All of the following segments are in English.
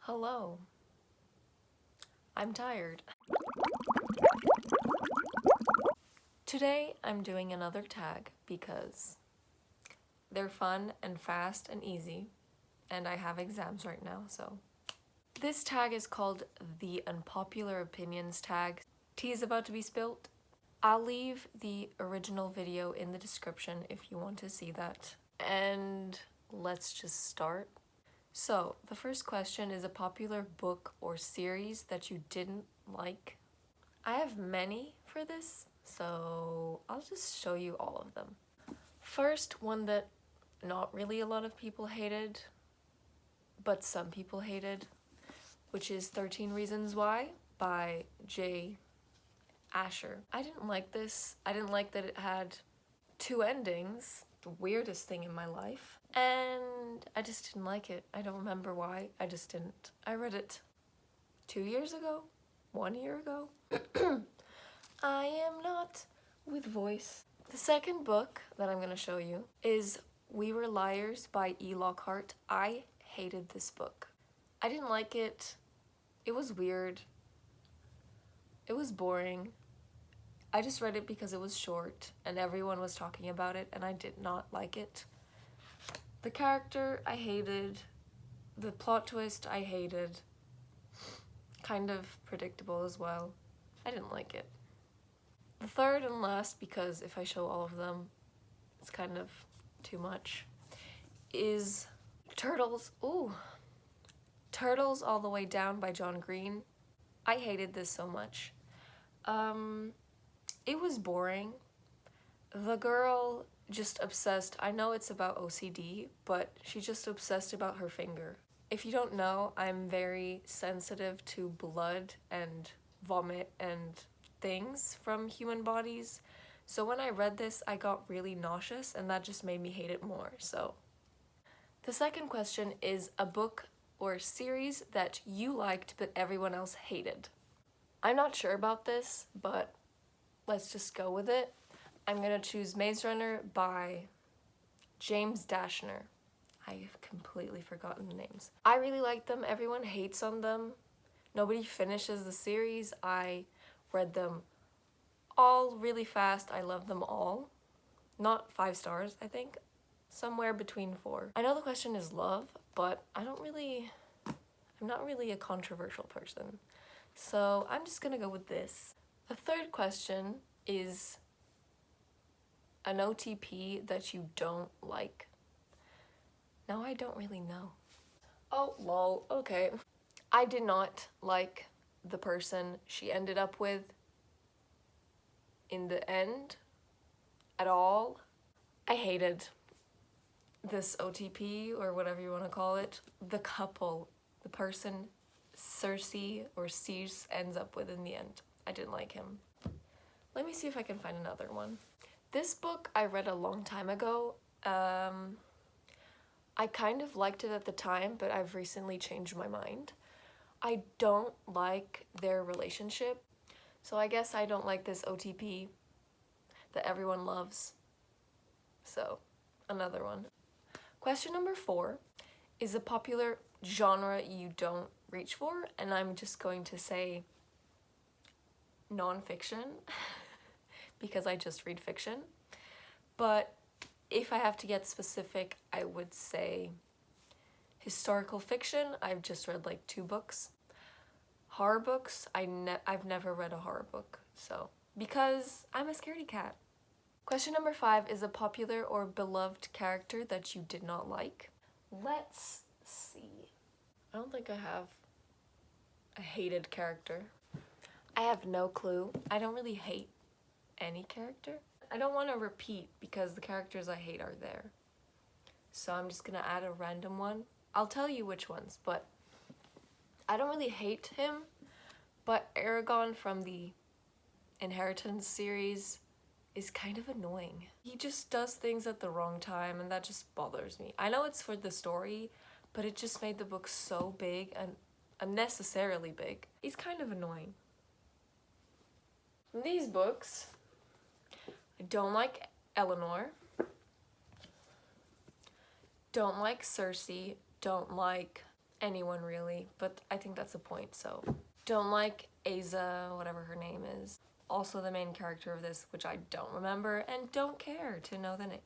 Hello. I'm tired. Today I'm doing another tag because they're fun and fast and easy, and I have exams right now, so. This tag is called the Unpopular Opinions tag. Tea is about to be spilt. I'll leave the original video in the description if you want to see that. And let's just start. So, the first question is a popular book or series that you didn't like. I have many for this, so I'll just show you all of them. First, one that not really a lot of people hated, but some people hated, which is 13 Reasons Why by Jay Asher. I didn't like this. I didn't like that it had two endings, the weirdest thing in my life, and I just didn't like it. I don't remember why, I just didn't. I read it 2 years ago, 1 year ago. I am not with voice. The second book that I'm gonna show you is We Were Liars by E. Lockhart. I hated this book. I didn't like it. It was weird. It was boring. I just read it because it was short and everyone was talking about it and I did not like it. The character I hated. The plot twist I hated. Kind of predictable as well. I didn't like it. The third and last, because if I show all of them, it's kind of too much, is Turtles. Ooh. Turtles All the Way Down by John Green. I hated this so much. It was boring. The girl just obsessed. I know it's about OCD, but she just obsessed about her finger. If you don't know, I'm very sensitive to blood and vomit and things from human bodies. So when I read this, I got really nauseous and that just made me hate it more, so. The second question is a book or series that you liked but everyone else hated. I'm not sure about this, but let's just go with it. I'm gonna choose Maze Runner by James Dashner. I've completely forgotten the names. I really like them. Everyone hates on them. Nobody finishes the series. I read them all really fast. I love them all. Not 5 stars, I think. Somewhere between 4. I know the question is love, but I'm not really a controversial person. So I'm just gonna go with this. The third question is an OTP that you don't like. Now I don't really know. Oh, lol, okay. I did not like the person she ended up with in the end at all. I hated this OTP or whatever you want to call it. The couple, the person Cersei or Cease ends up with in the end. I didn't like him. Let me see if I can find another one. This book I read a long time ago. I kind of liked it at the time, but I've recently changed my mind. I don't like their relationship, so I guess I don't like this OTP that everyone loves. So, another one. Question number 4 is a popular genre you don't reach for, and I'm just going to say nonfiction because I just read fiction. But if I have to get specific, I would say historical fiction. I've just read like 2 books. Horror books, I've never read a horror book, so, because I'm a scaredy cat. Question number 5 is a popular or beloved character that you did not like. Let's see. I don't think I have a hated character. I have no clue. I don't really hate any character. I don't want to repeat because the characters I hate are there. So I'm just gonna add a random one. I'll tell you which ones, but I don't really hate him, but Aragon from the Inheritance series is kind of annoying. He just does things at the wrong time and that just bothers me. I know it's for the story, but it just made the book so big and unnecessarily big. He's kind of annoying. In these books, I don't like Eleanor, don't like Cersei, don't like anyone really, but I think that's the point, so. Don't like Aza, whatever her name is. Also the main character of this, which I don't remember and don't care to know the name.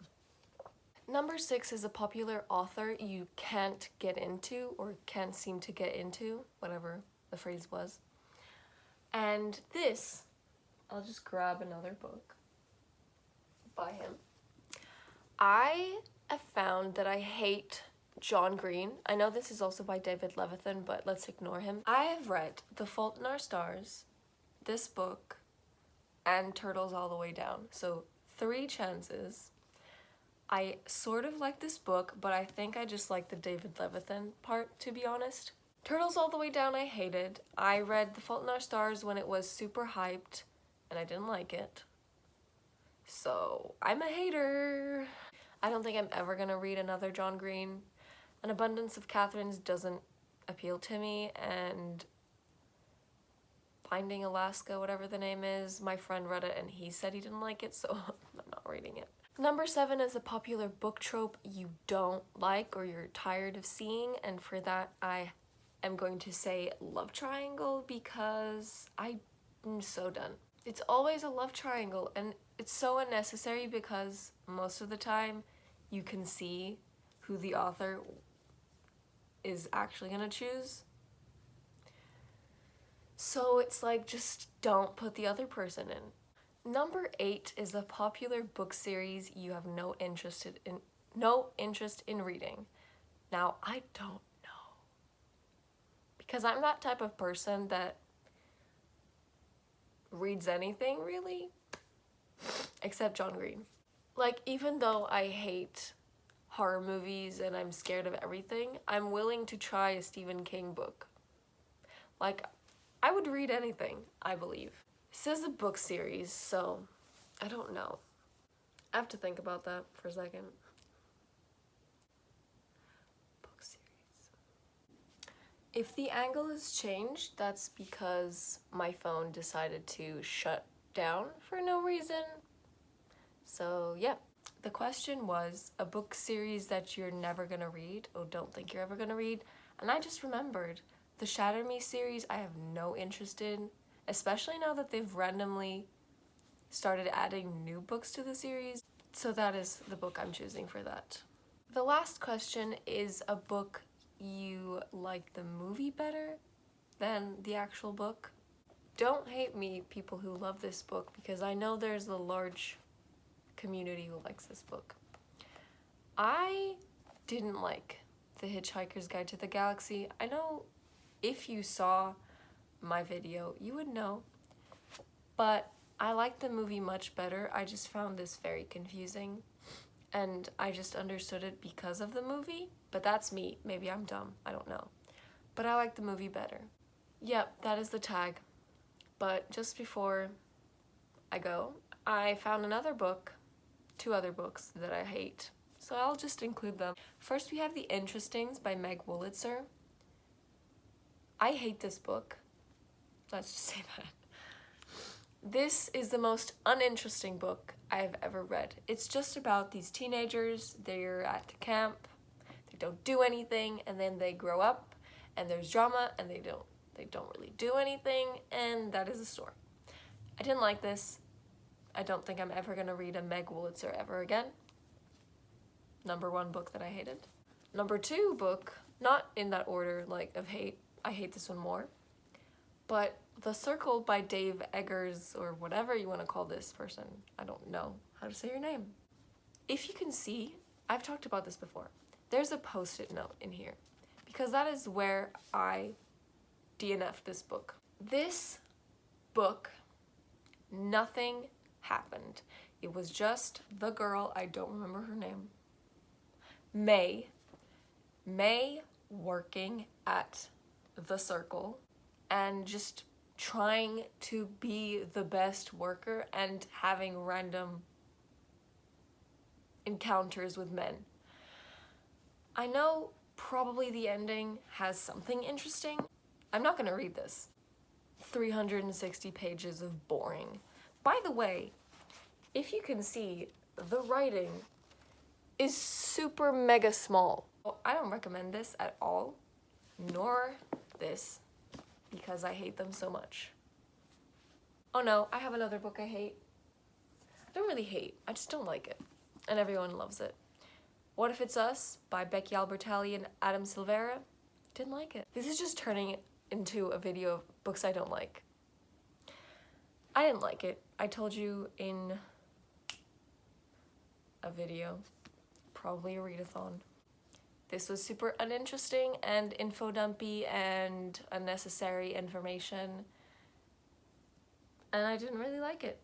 Number 6 is a popular author you can't get into or can't seem to get into, whatever the phrase was. And this, I'll just grab another book by him. I have found that I hate John Green. I know this is also by David Levithan, but let's ignore him. I have read The Fault in Our Stars, this book, and Turtles All the Way Down. So 3 chances. I sort of like this book, but I think I just like the David Levithan part, to be honest. Turtles All the Way Down I hated. I read The Fault in Our Stars when it was super hyped, and I didn't like it. So I'm a hater. I don't think I'm ever gonna read another John Green. An Abundance of Catherines doesn't appeal to me, and Finding Alaska, whatever the name is, my friend read it and he said he didn't like it, so I'm not reading it. Number 7 is a popular book trope you don't like or you're tired of seeing, and for that I am going to say love triangle because I'm so done. It's always a love triangle, and it's so unnecessary because most of the time you can see who the author is actually gonna choose. So it's like, just don't put the other person in. Number 8 is a popular book series you have no interest in reading. Now, I don't know. Because I'm that type of person that reads anything, really, except John Green. Like, even though I hate horror movies and I'm scared of everything, I'm willing to try a Stephen King book. Like, I would read anything, I believe. It says a book series, so I don't know. I have to think about that for a second. Book series. If the angle is changed, that's because my phone decided to shut down for no reason. So yeah, the question was a book series that you're never gonna read or don't think you're ever gonna read, and I just remembered the Shatter Me series I have no interest in, especially now that they've randomly started adding new books to the series. So that is the book I'm choosing for that. The last question is a book you like the movie better than the actual book. Don't hate me, people who love this book, because I know there's a large community who likes this book. I didn't like The Hitchhiker's Guide to the Galaxy. I know if you saw my video, you would know, but I liked the movie much better. I just found this very confusing, and I just understood it because of the movie, but that's me. Maybe I'm dumb, I don't know. But I like the movie better. Yep, that is the tag. But just before I go, I found another book, 2 other books that I hate, so I'll just include them. First, we have The Interestings by Meg Wolitzer. I hate this book. Let's just say that. This is the most uninteresting book I've ever read. It's just about these teenagers, they're at camp, they don't do anything, and then they grow up, and there's drama, and they don't really do anything, and that is the story. I didn't like this. I don't think I'm ever gonna read a Meg Wolitzer ever again. Number 1 book that I hated. Number 2 book, not in that order, like, of hate, I hate this one more, but The Circle by Dave Eggers, or whatever you want to call this person. I don't know how to say your name. If you can see, I've talked about this before. There's a post-it note in here because that is where I DNF'd this book. This book, nothing happened. It was just the girl, I don't remember her name, May working at the Circle and just trying to be the best worker and having random encounters with men. I know probably the ending has something interesting. I'm not gonna read this. 360 pages of boring. By the way, if you can see, the writing is super mega small. I don't recommend this at all. nor this, because I hate them so much. Oh no, I have another book I hate. I don't really hate, I just don't like it. And everyone loves it. What If It's Us by Becky Albertalli and Adam Silvera. Didn't like it. This is just turning into a video of books I don't like. I didn't like it. I told you in a video, probably a readathon. This was super uninteresting and info dumpy and unnecessary information. And I didn't really like it.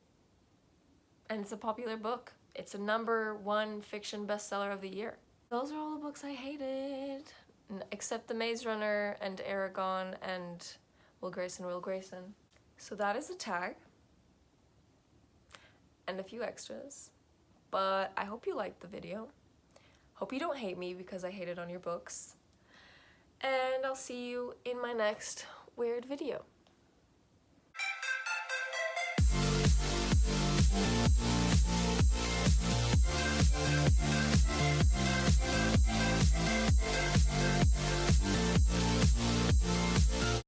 And it's a popular book. It's a #1 fiction bestseller of the year. Those are all the books I hated. Except The Maze Runner and Aragon and Will Grayson. So that is a tag. And a few extras. But I hope you liked the video. Hope you don't hate me because I hated on your books. And I'll see you in my next weird video.